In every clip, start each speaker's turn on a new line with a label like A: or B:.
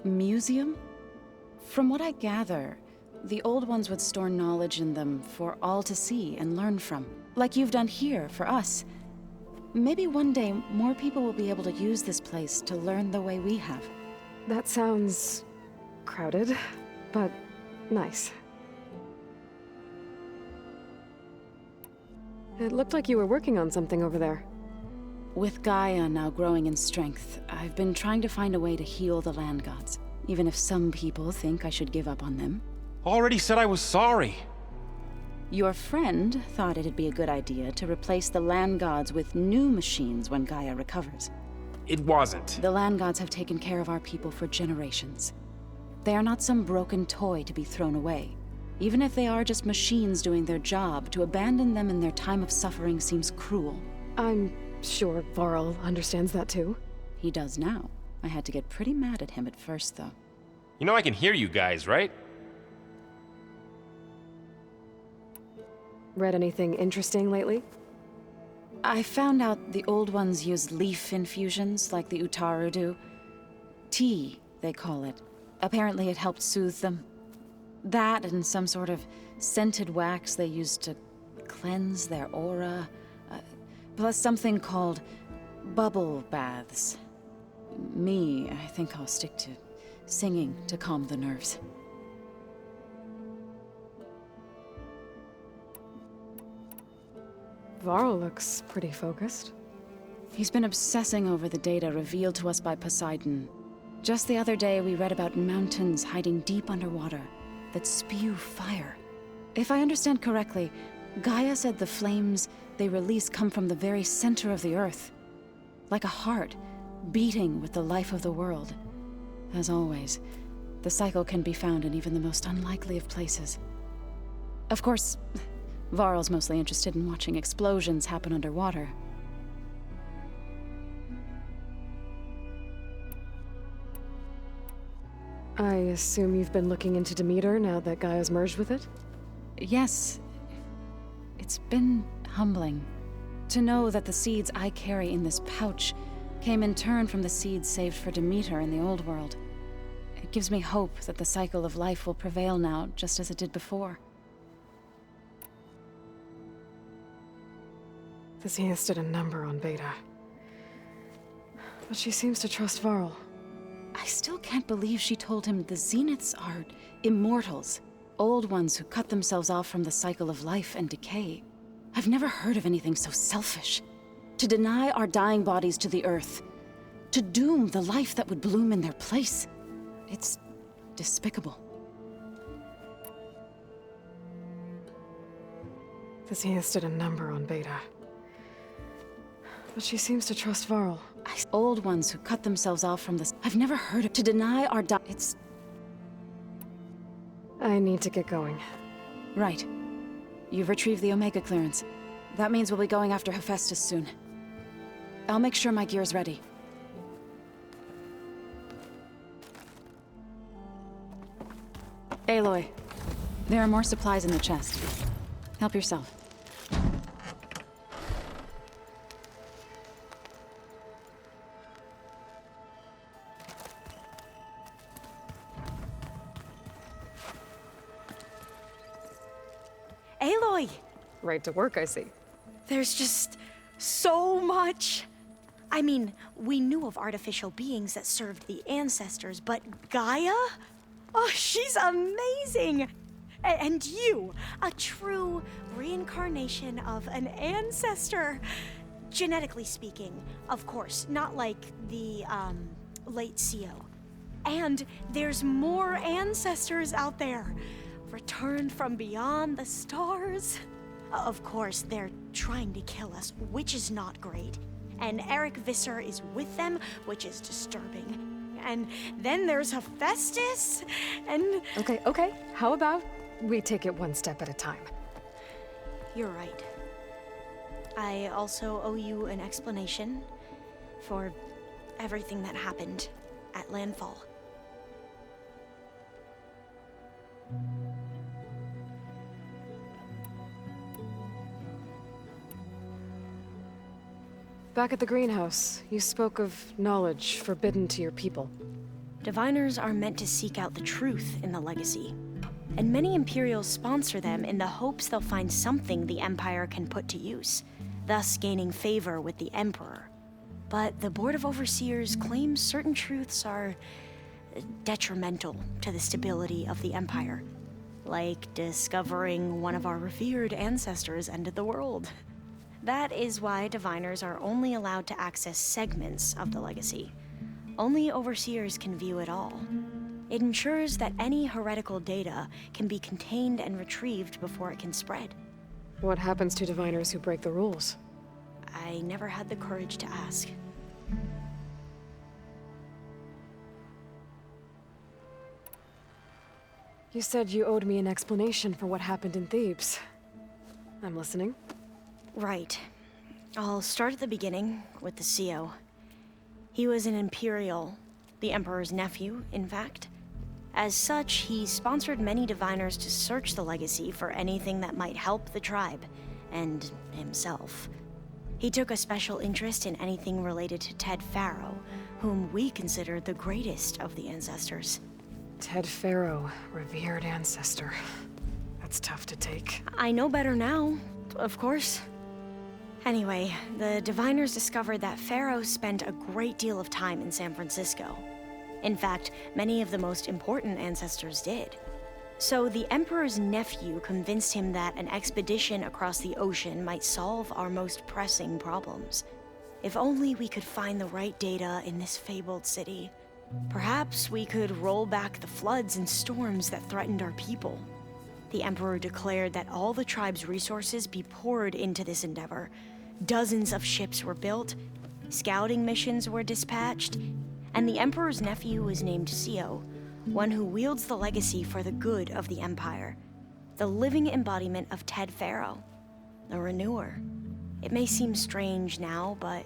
A: Museum? From what I gather, the old ones would store knowledge in them for all to see and learn from. Like you've done here, for us. Maybe one day, more people will be able to use this place to learn the way we have.
B: That sounds... crowded, but nice. It looked like you were working on something over there.
A: With Gaia now growing in strength, I've been trying to find a way to heal the land gods, even if some people think I should give up on them.
C: Already said I was sorry.
A: Your friend thought it'd be a good idea to replace the land gods with new machines when Gaia recovers.
C: It wasn't.
A: The land gods have taken care of our people for generations. They are not some broken toy to be thrown away. Even if they are just machines doing their job, to abandon them in their time of suffering seems cruel.
B: I'm sure Varl understands that too.
A: He does now. I had to get pretty mad at him at first, though.
C: You know I can hear you guys, right?
B: Read anything interesting lately?
A: I found out the old ones use leaf infusions like the Utaru do. Tea, they call it. Apparently it helped soothe them. That and some sort of scented wax they used to cleanse their aura. Plus something called bubble baths. I think I'll stick to singing to calm the nerves.
B: Varl looks pretty focused.
A: He's been obsessing over the data revealed to us by Poseidon. Just the other day, we read about mountains hiding deep underwater that spew fire. If I understand correctly, Gaia said the flames they release come from the very center of the Earth. Like a heart, beating with the life of the world. As always, the cycle can be found in even the most unlikely of places. Of course, Varl's mostly interested in watching explosions happen underwater.
B: I assume you've been looking into Demeter now that Gaia's merged with it?
A: Yes. It's been humbling to know that the seeds I carry in this pouch came in turn from the seeds saved for Demeter in the old world. It gives me hope that the cycle of life will prevail now, just as it did before.
B: The Zeniths did a number on Beta. But she seems to trust Varl.
A: I still can't believe she told him the Zeniths are immortals. Old ones who cut themselves off from the cycle of life and decay. I've never heard of anything so selfish. To deny our dying bodies to the Earth. To doom the life that would bloom in their place. It's despicable.
B: The Zeniths did a number on Beta. But she seems to trust Varl.
A: Old ones who cut themselves off from this. I've never heard of to deny our it's...
B: I need to get going.
A: Right. You've retrieved the Omega clearance. That means we'll be going after Hephaestus soon. I'll make sure my gear's ready. Aloy, there are more supplies in the chest. Help yourself.
D: Aloy!
B: Right to work, I see.
D: There's just so much. I mean, we knew of artificial beings that served the ancestors, but Gaia? Oh, she's amazing! And you, a true reincarnation of an ancestor. Genetically speaking, of course, not like the, late CO. And there's more ancestors out there, returned from beyond the stars. Of course, they're trying to kill us, which is not great. And Eric Visser is with them, which is disturbing. And then there's Hephaestus, and...
B: Okay. How about we take it one step at a time?
D: You're right. I also owe you an explanation for everything that happened at Landfall.
B: Back at the greenhouse, you spoke of knowledge forbidden to your people.
D: Diviners are meant to seek out the truth in the legacy, and many Imperials sponsor them in the hopes they'll find something the Empire can put to use, thus gaining favor with the Emperor. But the Board of Overseers claims certain truths are detrimental to the stability of the Empire, like discovering one of our revered ancestors ended the world. That is why Diviners are only allowed to access segments of the legacy. Only Overseers can view it all. It ensures that any heretical data can be contained and retrieved before it can spread.
B: What happens to Diviners who break the rules?
D: I never had the courage to ask.
B: You said you owed me an explanation for what happened in Thebes. I'm listening.
D: Right. I'll start at the beginning with the CEO. He was an Imperial, the Emperor's nephew, in fact. As such, he sponsored many Diviners to search the legacy for anything that might help the tribe, and himself. He took a special interest in anything related to Ted Faro, whom we consider the greatest of the ancestors.
B: Ted Faro, revered ancestor. That's tough to take.
D: I know better now, of course. Anyway, the Diviners discovered that Faro spent a great deal of time in San Francisco. In fact, many of the most important ancestors did. So the Emperor's nephew convinced him that an expedition across the ocean might solve our most pressing problems. If only we could find the right data in this fabled city. Perhaps we could roll back the floods and storms that threatened our people. The Emperor declared that all the tribe's resources be poured into this endeavor. Dozens of ships were built, scouting missions were dispatched, and the Emperor's nephew was named CEO, one who wields the legacy for the good of the Empire. The living embodiment of Ted Faro, the Renewer. It may seem strange now, but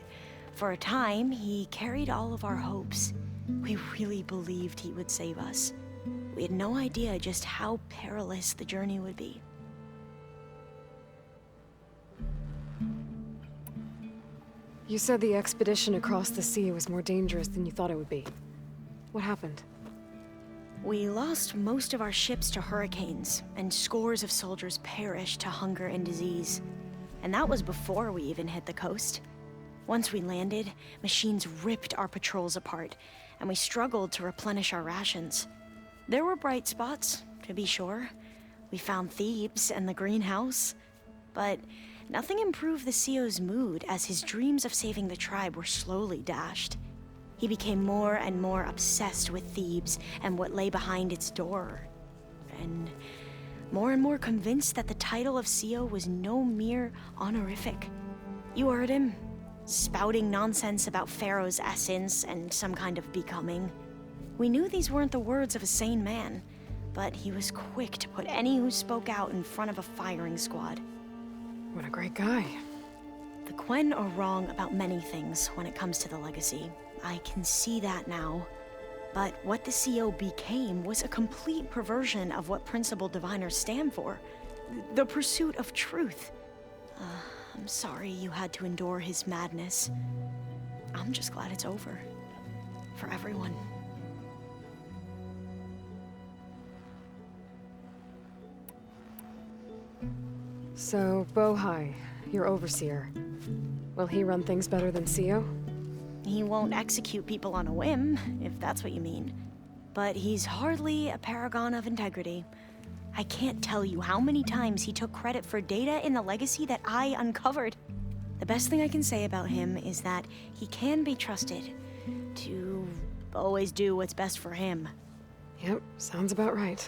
D: for a time, he carried all of our hopes. We really believed he would save us. We had no idea just how perilous the journey would be.
B: You said the expedition across the sea was more dangerous than you thought it would be. What happened?
D: We lost most of our ships to hurricanes, and scores of soldiers perished to hunger and disease. And that was before we even hit the coast. Once we landed, machines ripped our patrols apart, and we struggled to replenish our rations. There were bright spots, to be sure. We found Thebes and the greenhouse. But nothing improved the CEO's mood as his dreams of saving the tribe were slowly dashed. He became more and more obsessed with Thebes and what lay behind its door. And more convinced that the title of CEO was no mere honorific. You heard him, spouting nonsense about Pharaoh's essence and some kind of becoming. We knew these weren't the words of a sane man, but he was quick to put any who spoke out in front of a firing squad.
B: What a great guy.
D: The Quen are wrong about many things when it comes to the legacy. I can see that now. But what the CEO became was a complete perversion of what principled diviners stand for. The pursuit of truth. I'm sorry you had to endure his madness. I'm just glad it's over. For everyone.
B: So, Bohai, your overseer. Will he run things better than CEO?
D: He won't execute people on a whim, if that's what you mean. But he's hardly a paragon of integrity. I can't tell you how many times he took credit for data in the legacy that I uncovered. The best thing I can say about him is that he can be trusted to always do what's best for him.
B: Yep, sounds about right.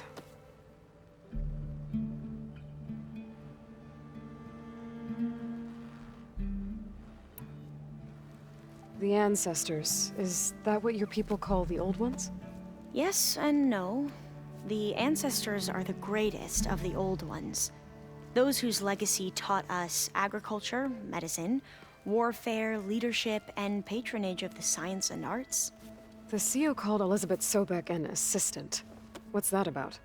B: The ancestors, is that what your people call the old ones?
D: Yes and no. The ancestors are the greatest of the old ones. Those whose legacy taught us agriculture, medicine, warfare, leadership, and patronage of the science and arts.
B: The CEO called Elizabeth Sobek an assistant. What's that about?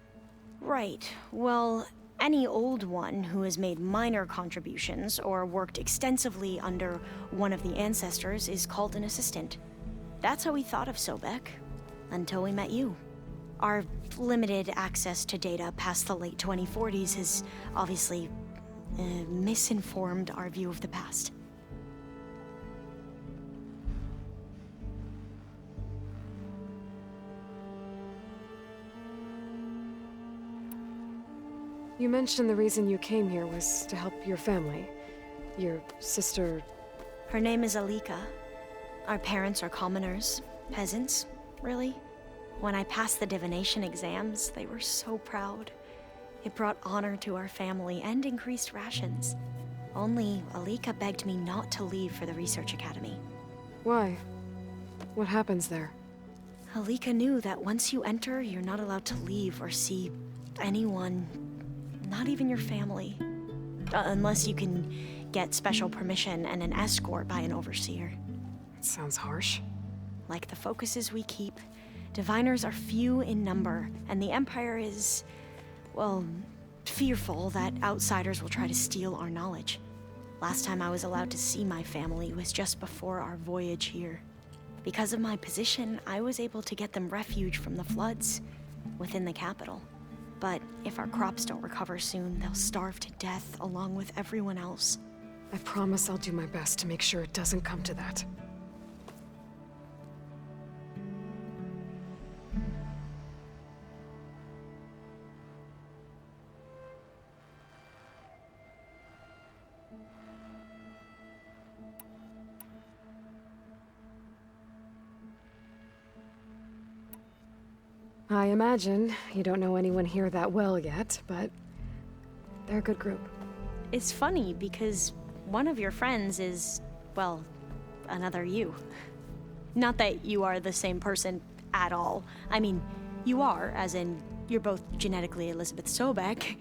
D: Right. Well, any old one who has made minor contributions or worked extensively under one of the ancestors is called an assistant. That's how we thought of Sobek. Until we met you. Our limited access to data past the late 2040s has obviously misinformed our view of the past.
B: You mentioned the reason you came here was to help your family. Your sister...
D: Her name is Alika. Our parents are commoners, peasants, really. When I passed the divination exams, they were so proud. It brought honor to our family and increased rations. Only Alika begged me not to leave for the Research Academy.
B: Why? What happens there?
D: Alika knew that once you enter, you're not allowed to leave or see anyone, not even your family. Unless you can get special permission and an escort by an overseer.
B: It sounds harsh.
D: Like the focuses we keep, diviners are few in number, and the Empire is, well, fearful that outsiders will try to steal our knowledge. Last time I was allowed to see my family was just before our voyage here. Because of my position, I was able to get them refuge from the floods within the capital. But if our crops don't recover soon, they'll starve to death along with everyone else.
B: I promise I'll do my best to make sure it doesn't come to that. I imagine you don't know anyone here that well yet, but they're a good group.
D: It's funny because one of your friends is, well, another you. Not that you are the same person at all. I mean, you are, as in, you're both genetically Elizabeth Sobek,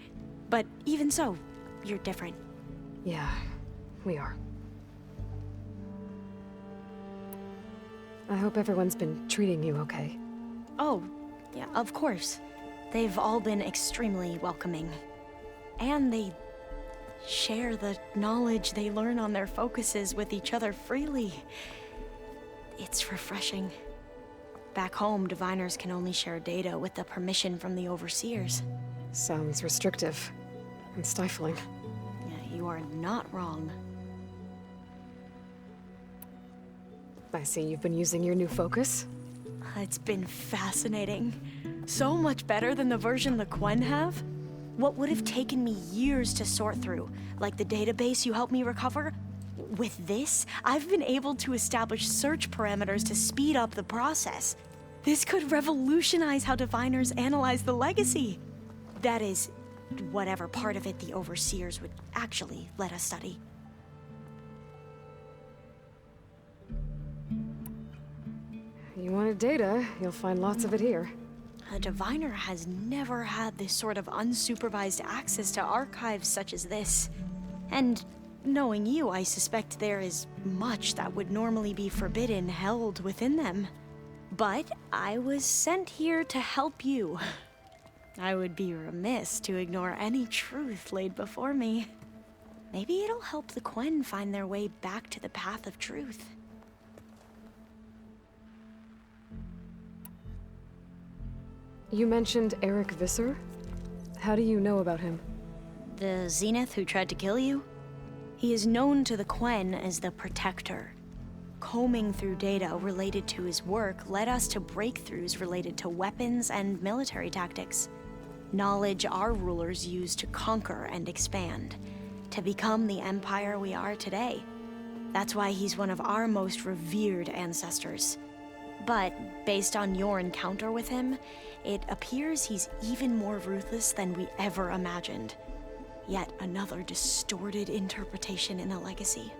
D: but even so, you're different.
B: Yeah, we are. I hope everyone's been treating you okay.
D: Oh, yeah, of course. They've all been extremely welcoming. And they share the knowledge they learn on their focuses with each other freely. It's refreshing. Back home, diviners can only share data with the permission from the overseers.
B: Sounds restrictive and stifling.
D: Yeah, you are not wrong.
B: I see you've been using your new focus.
D: It's been fascinating. So much better than the version the Quen have. What would have taken me years to sort through, like the database you helped me recover, with this, I've been able to establish search parameters to speed up the process. This could revolutionize how diviners analyze the legacy. That is, whatever part of it the overseers would actually let us study.
B: You wanted data, you'll find lots of it here.
D: A diviner has never had this sort of unsupervised access to archives such as this. And knowing you, I suspect there is much that would normally be forbidden held within them. But I was sent here to help you. I would be remiss to ignore any truth laid before me. Maybe it'll help the Quen find their way back to the path of truth.
B: You mentioned Eric Visser? How do you know about him?
D: The Zenith who tried to kill you? He is known to the Quen as the Protector. Combing through data related to his work led us to breakthroughs related to weapons and military tactics. Knowledge our rulers used to conquer and expand, to become the empire we are today. That's why he's one of our most revered ancestors. But based on your encounter with him, it appears he's even more ruthless than we ever imagined. Yet another distorted interpretation in the legacy.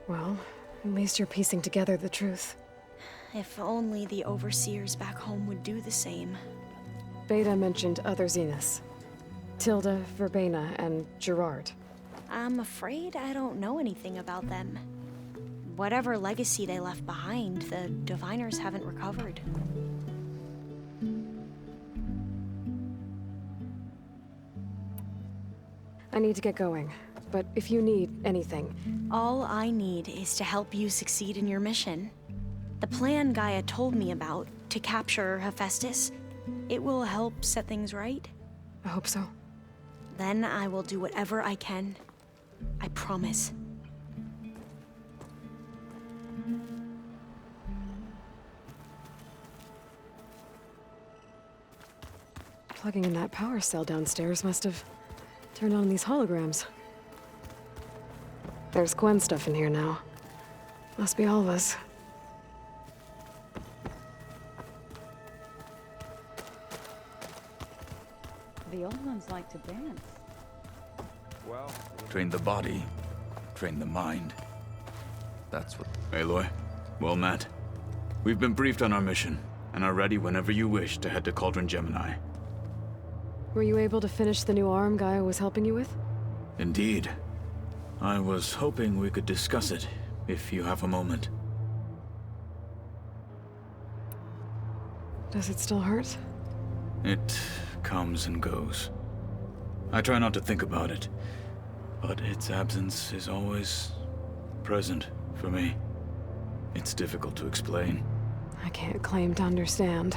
B: Well, at least you're piecing together the truth.
D: If only the overseers back home would do the same.
B: Beta mentioned other Zeniths. Tilda, Verbena, and Gerard.
D: I'm afraid I don't know anything about them. Whatever legacy they left behind, the diviners haven't recovered.
B: I need to get going, but if you need anything...
D: All I need is to help you succeed in your mission. The plan Gaia told me about to capture Hephaestus, it will help set things right.
B: I hope so.
D: Then I will do whatever I can. I promise.
B: Plugging in that power cell downstairs must have turned on these holograms. There's Gwen stuff in here now. Must be Alva's.
A: The old ones like to dance.
C: Well,
E: Train the body, train the mind. That's what... Aloy, well met. We've been briefed on our mission, and are ready whenever you wish to head to Cauldron Gemini.
B: Were you able to finish the new arm Gaia was helping you with?
E: Indeed. I was hoping we could discuss it, if you have a moment.
B: Does it still hurt?
E: It comes and goes. I try not to think about it, but its absence is always present for me. It's difficult to explain.
B: I can't claim to understand.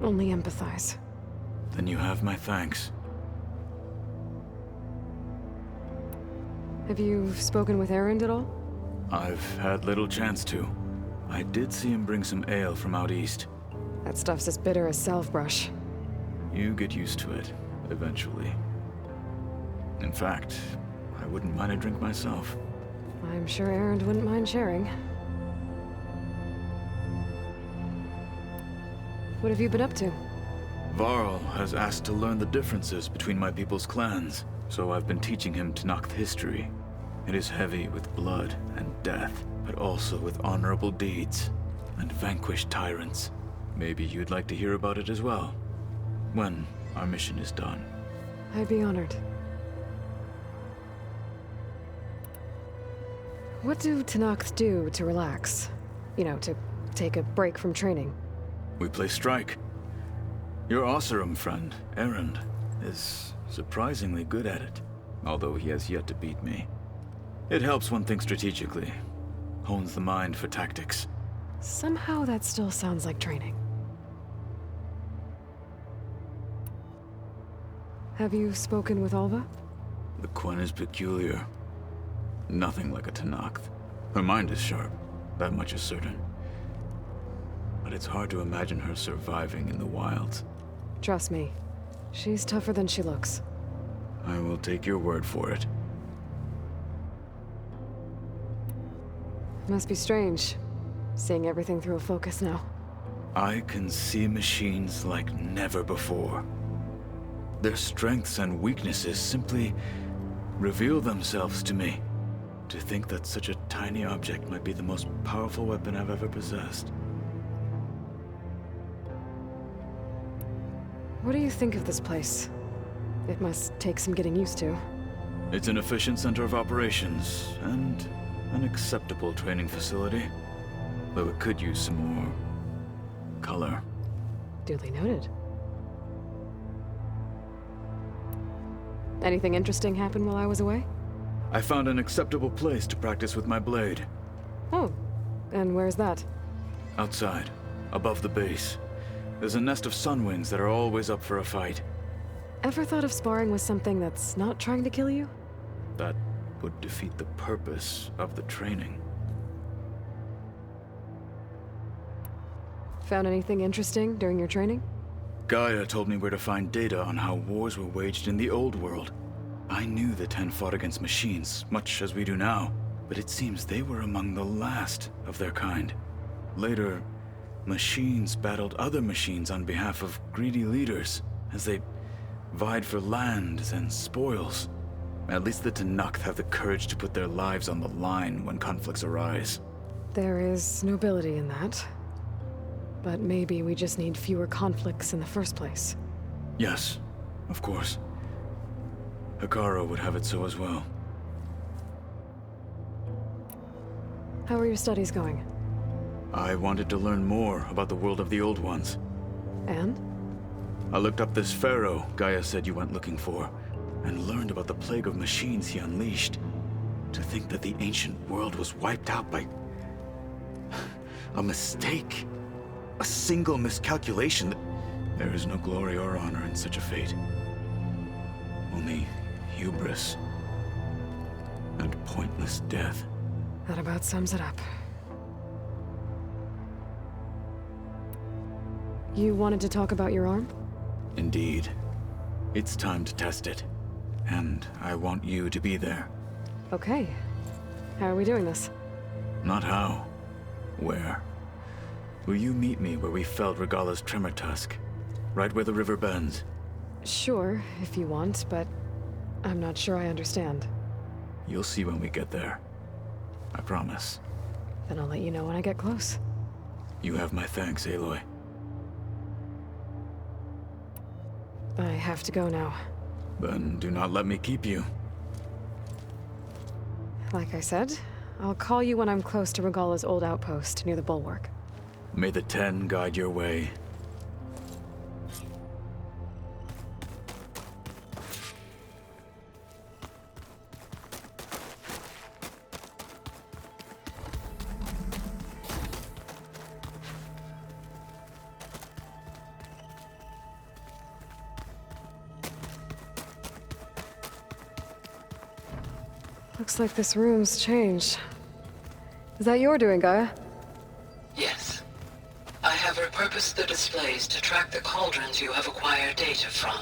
B: Only empathize.
E: Then you have my thanks.
B: Have you spoken with Erend at all?
E: I've had little chance to. I did see him bring some ale from out east.
B: That stuff's as bitter as self-brush.
E: You get used to it, eventually. In fact, I wouldn't mind a drink myself.
B: I'm sure Erend wouldn't mind sharing. What have you been up to?
E: Varl has asked to learn the differences between my people's clans, so I've been teaching him Tenakth history. It is heavy with blood and death, but also with honorable deeds and vanquished tyrants. Maybe you'd like to hear about it as well, when our mission is done.
B: I'd be honored. What do Tenakth do to relax? You know, to take a break from training?
E: We play strike. Your Oseram friend, Erend, is surprisingly good at it, although he has yet to beat me. It helps one think strategically, hones the mind for tactics.
B: Somehow that still sounds like training. Have you spoken with Alva?
E: The Quen is peculiar. Nothing like a Tenakth. Her mind is sharp, that much is certain. But it's hard to imagine her surviving in the wilds.
B: Trust me, she's tougher than she looks.
E: I will take your word for it.
B: Must be strange, seeing everything through a focus now.
E: I can see machines like never before. Their strengths and weaknesses simply reveal themselves to me. To think that such a tiny object might be the most powerful weapon I've ever possessed.
B: What do you think of this place? It must take some getting used to.
E: It's an efficient center of operations, and an acceptable training facility. Though it could use some more color.
B: Duly noted. Anything interesting happen while I was away?
E: I found an acceptable place to practice with my blade.
B: Oh, and where's that?
E: Outside, above the base. There's a nest of sunwings that are always up for a fight.
B: Ever thought of sparring with something that's not trying to kill you?
E: That would defeat the purpose of the training.
B: Found anything interesting during your training?
E: Gaia told me where to find data on how wars were waged in the old world. I knew the Ten fought against machines, much as we do now, but it seems they were among the last of their kind. Later, machines battled other machines on behalf of greedy leaders, as they vied for lands and spoils. At least the Tenakth have the courage to put their lives on the line when conflicts arise.
B: There is nobility in that. But maybe we just need fewer conflicts in the first place.
E: Yes, of course. Hekarro would have it so as well.
B: How are your studies going?
E: I wanted to learn more about the world of the Old Ones.
B: And?
E: I looked up this pharaoh Gaia said you went looking for, and learned about the plague of machines he unleashed. To think that the ancient world was wiped out by... A mistake. A single miscalculation. There is no glory or honor in such a fate. Only hubris and pointless death.
B: That about sums it up. You wanted to talk about your arm?
E: Indeed. It's time to test it. And I want you to be there.
B: Okay. How are we doing this?
E: Not how. Where? Will you meet me where we felled Regalla's tremor tusk? Right where the river bends?
B: Sure, if you want, but I'm not sure I understand.
E: You'll see when we get there. I promise.
B: Then I'll let you know when I get close.
E: You have my thanks, Aloy.
B: I have to go now.
E: Then do not let me keep you.
B: Like I said, I'll call you when I'm close to Regalla's old outpost near the bulwark.
E: May the Ten guide your way.
B: Looks like this room's changed. Is that your doing, Gaia?
F: Yes. I have repurposed the displays to track the cauldrons you have acquired data from.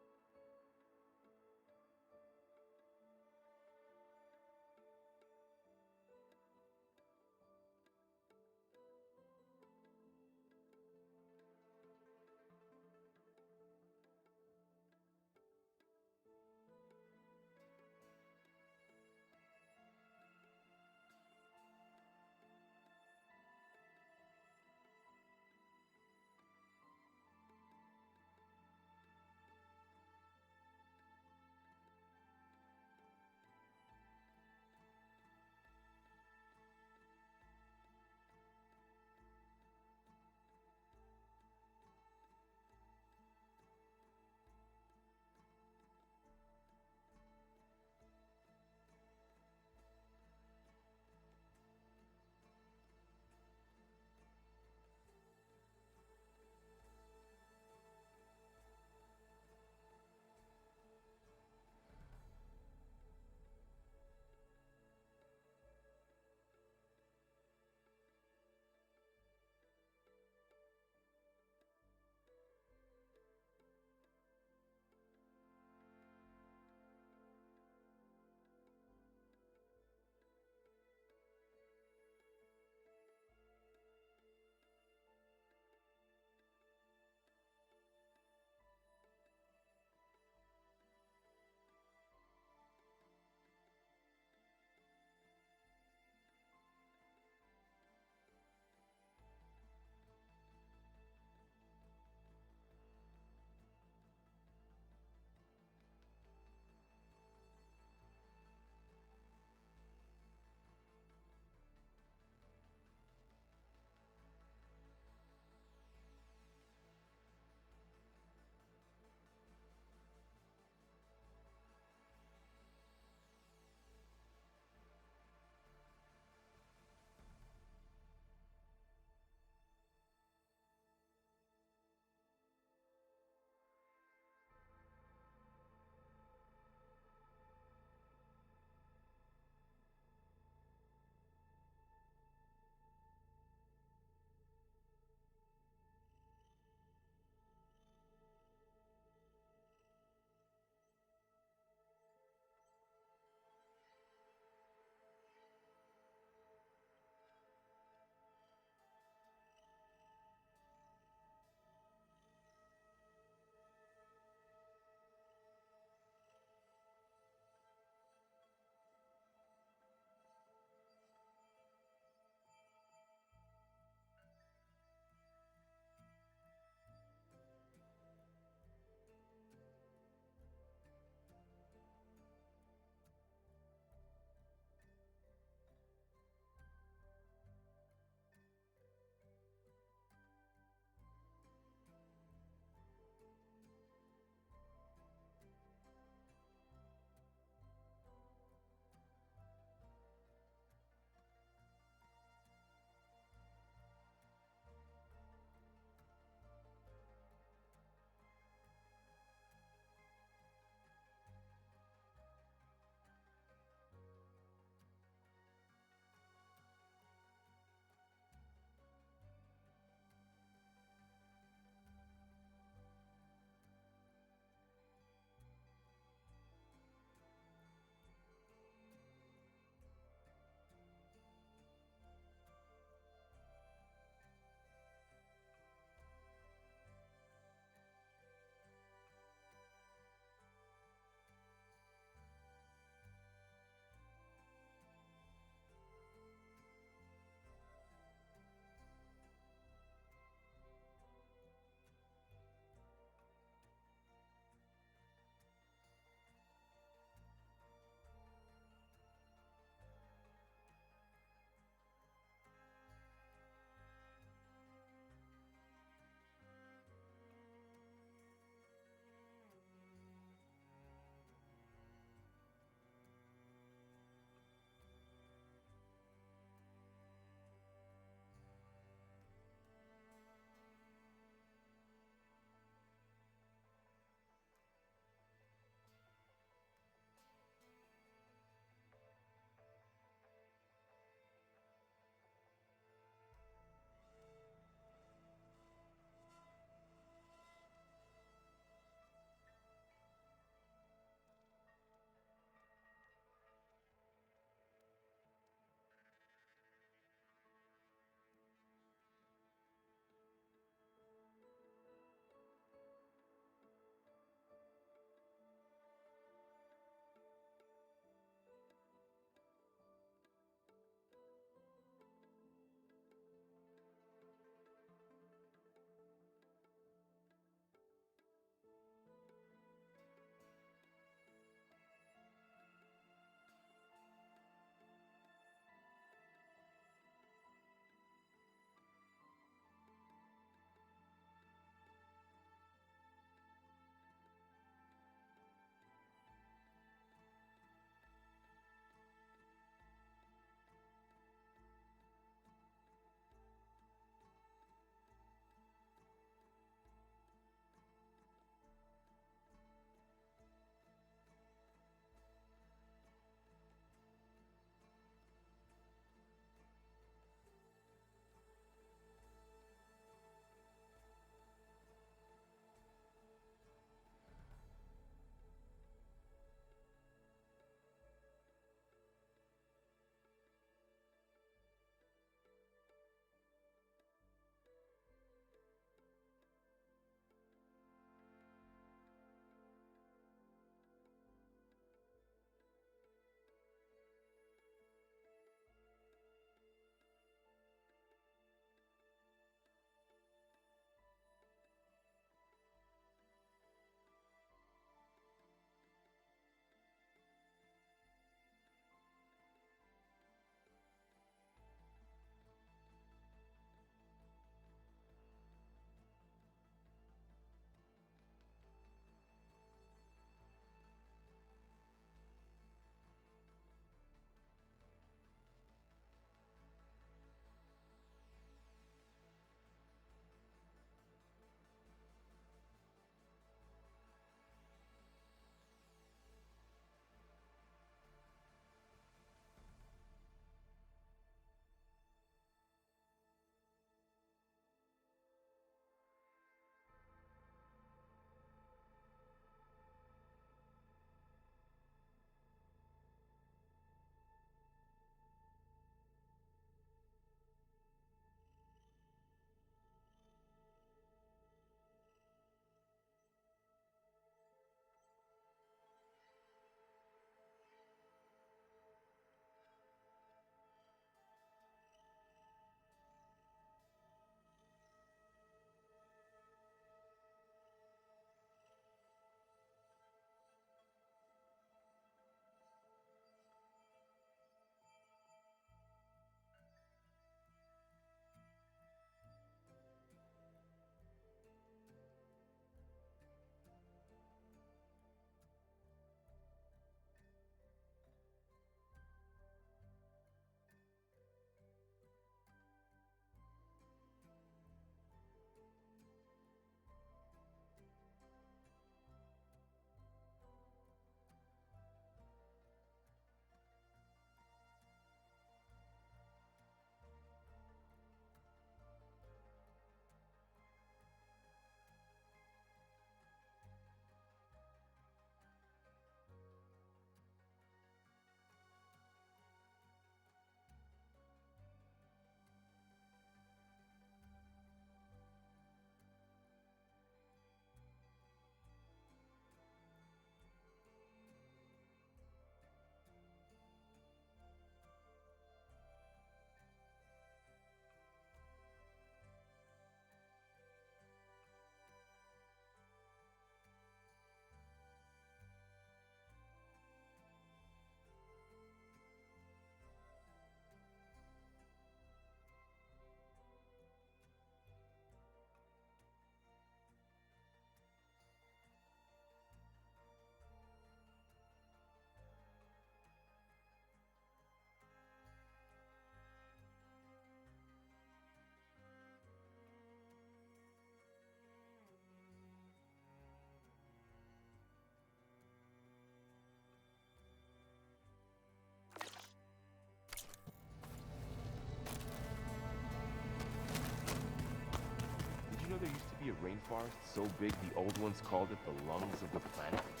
C: rainforest so big the old ones called it the lungs of the planet?